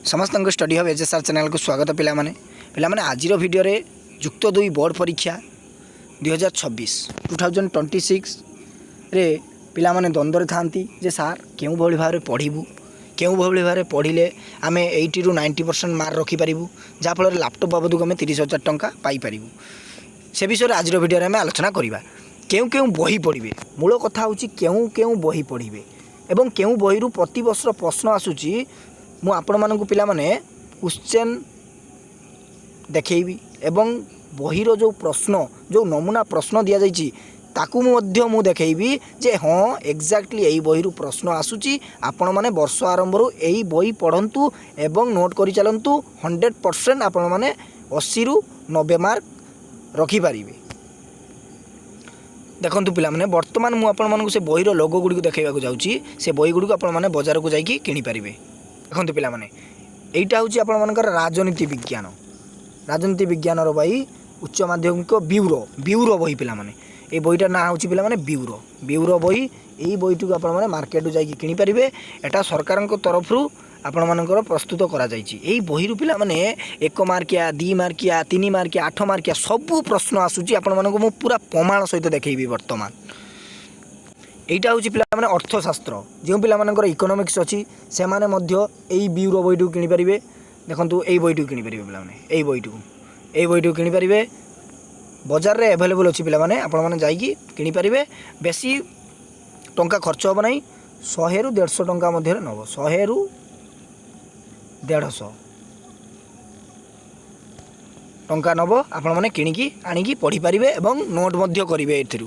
समस्त study hub HSR channel को स्वागत पिला आज भिडियो युक्त 2 बोर्ड परीक्षा 2026 रे पिला माने द्वंद्व थांती जे सार केउ भली भाव पढ़ू केउ भली भाव पढ़ले आम 80 ରୁ 90% मार्क रखिपारू जहाँफल लैपटॉप बाबद को आम 30,000 टंका पाइपर से विषय आज भिडियो आम आलोचना करवा केउ केउ बही पढ़े मूल कथा हूँ केउ केउ बही पढ़े एवं केउ बही प्रति वर्ष प्रश्न आसूची मु आपण मानकु पिला माने क्वेश्चन देखैबी एवं बहीर जो प्रश्न जो नमूना प्रश्न दि जाइए ताकू मु देखैबी जे हाँ एक्जाक्टली यही बही प्रश्न आसूची आपण माने वर्ष आरंभ यही बही पढ़ंतु एवं नोट करि चलंतु 100% आपण माने 80 ରୁ 90 मार्क रखिपारे। देखंतु पिला माने वर्तमान मु आपण मानकु से बहीर लोगो गुडी देखैबा जाउची से बही गुडी आपण माने बाजार को जाई किनि पारिबे। देखो पिला माने एटा हूँ आपण मानकर राजनीति विज्ञान भाई उच्च माध्यमिक ब्यूरो बही पिला माने ए बहीटार ना हूँ पिला माने ब्यूरो बही यही बहीटी को आपण माने मार्केट जाई किनि पारिबे। एटा सरकार तरफ आपण मानकर प्रस्तुत करा जायछि। एही बही पिला माने 1 मार्किया 2 मार्किया 3 मार्किया 8 मार्किया सबू प्रश्न आसूची आपण मानक मु पूरा प्रमाण सहित देखैबी। वर्तमान एटा हूँ पिला माने अर्थशास्त्र जो पिला मानकर इकोनॉमिक्स अच्छी से माने मध्य एई ब्यूरो बहीटी किनि पारिबे। देखंतु एई बहीटी किनि पारिबे पिला माने एई बहीटी किनि पारिबे बाजार रे अवेलेबल अच्छी पिला माने आपण माने जाई किनि पारिबे। बेसी टंका खर्च होबो नाही 100 ରୁ 150 टंका मध्य नब 100 ରୁ 150 टंका नब आपण माने किनिकी आनिकी पढ़ी पारिबे एवं नोट मध्य करिवे। एथिरु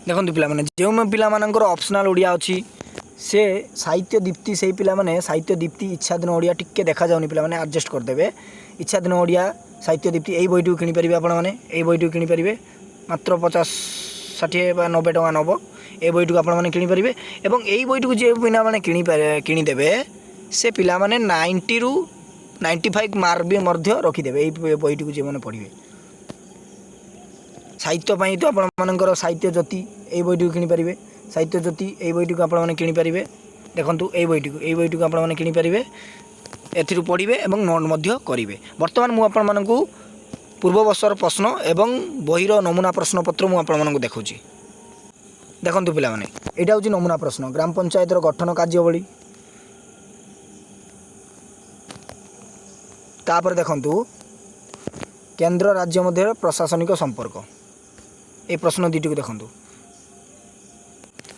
देखो पिला माने जो पिला मानकर ऑप्शनल ओडिया अच्छी से साहित्य दीप्ति से पिला माने साहित्य दीप्ति इच्छा दिन ओडिया टिके देखा जाउनी पिला माने एडजस्ट कर देबे। इच्छा दिन ओडिया साहित्य दीप्ति यही बहीटी किनि पारिबे आपण माने एही बहीटी किनि पारिबे मात्र 50-60 बा 90 टंका नब ए बहीटी आपण माने किनि पारिबे एवं एही बहीटी जे पिला माने किनि देबे से पिला माने 90 ରୁ 95 मार्क भी मध्य रखी देबे। एही बहीटी जे माने पढ़िबे साहित्य पाई तो आपण मानकर साहित्य ज्योति यही बहीटी किनि पारिबे साहित्य ज्योति यही बहीटी को आपण माने किनि पारिबे। देखंतु एही बहीटी को आपण माने किनि पारिबे एथिरु पढ़िबे एवं नोट मध्य करिवे। वर्तमान मु आपण मानकु पूर्व वर्षर प्रश्न एवं बहीर नमूना प्रश्न पत्र मु आपण मानकु देखौची। देखंतु पिला माने एटा होची नमूना प्रश्न ग्राम पंचायत रो गठन कार्यवली तापर देखंतु केंद्र राज्य मध्य प्रशासनिक संपर्क ए प्रश्न दुईटी को देखंतु।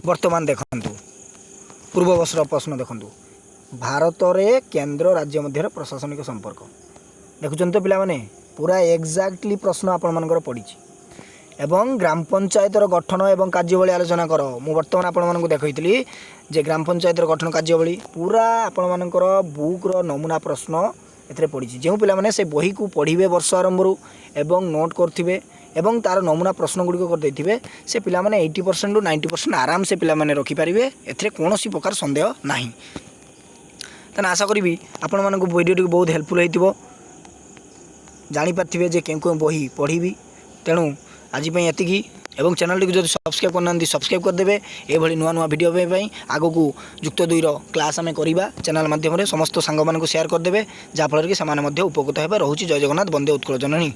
वर्तमान देखंतु पूर्व वर्षर प्रश्न देखंतु भारत रे केंद्र राज्य मध्य प्रशासनिक संपर्क देखुचंत पिला माने पूरा एक्जाक्टली प्रश्न आपण मानकर पड़ी एवं ग्राम पंचायत गठन एवं कार्यवली आलोचना कर मु वर्तमान आपण मानक देखैतली जे ग्राम पंचायत गठन कार्यवली पूरा आपण मानकर बुक रो नमूना प्रश्न एथरे पड़ी जो पिला माने से बही को पढ़िबे वर्ष आरंभ एवं नोट करथिबे एवं तार नमूना प्रश्न गुड़िक कर देथिबे से पिला माने 80% ରୁ 90% आराम से पिला माने रखि पारिबे। एथरे कोनोसी प्रकार संदेह नाही। तने आशा करी आपण मानक वीडियो बहुत हेल्पफुल होइतिबो जानि पारथिबे जे केउ बही पढ़िबी। तेणु आज पई एतिकी एवं चैनल को जो सब्सक्राइब करना सब्सक्राइब करदेवे। ये नुआ वीडियो आगो को युक्त 2 क्लास आम करवा चैनल माध्यम समस्त सांग मान शेयर करदेवे जहाँफल कि उपकृत हे। रोचे जय जगन्नाथ वंदे उत्कल जननी।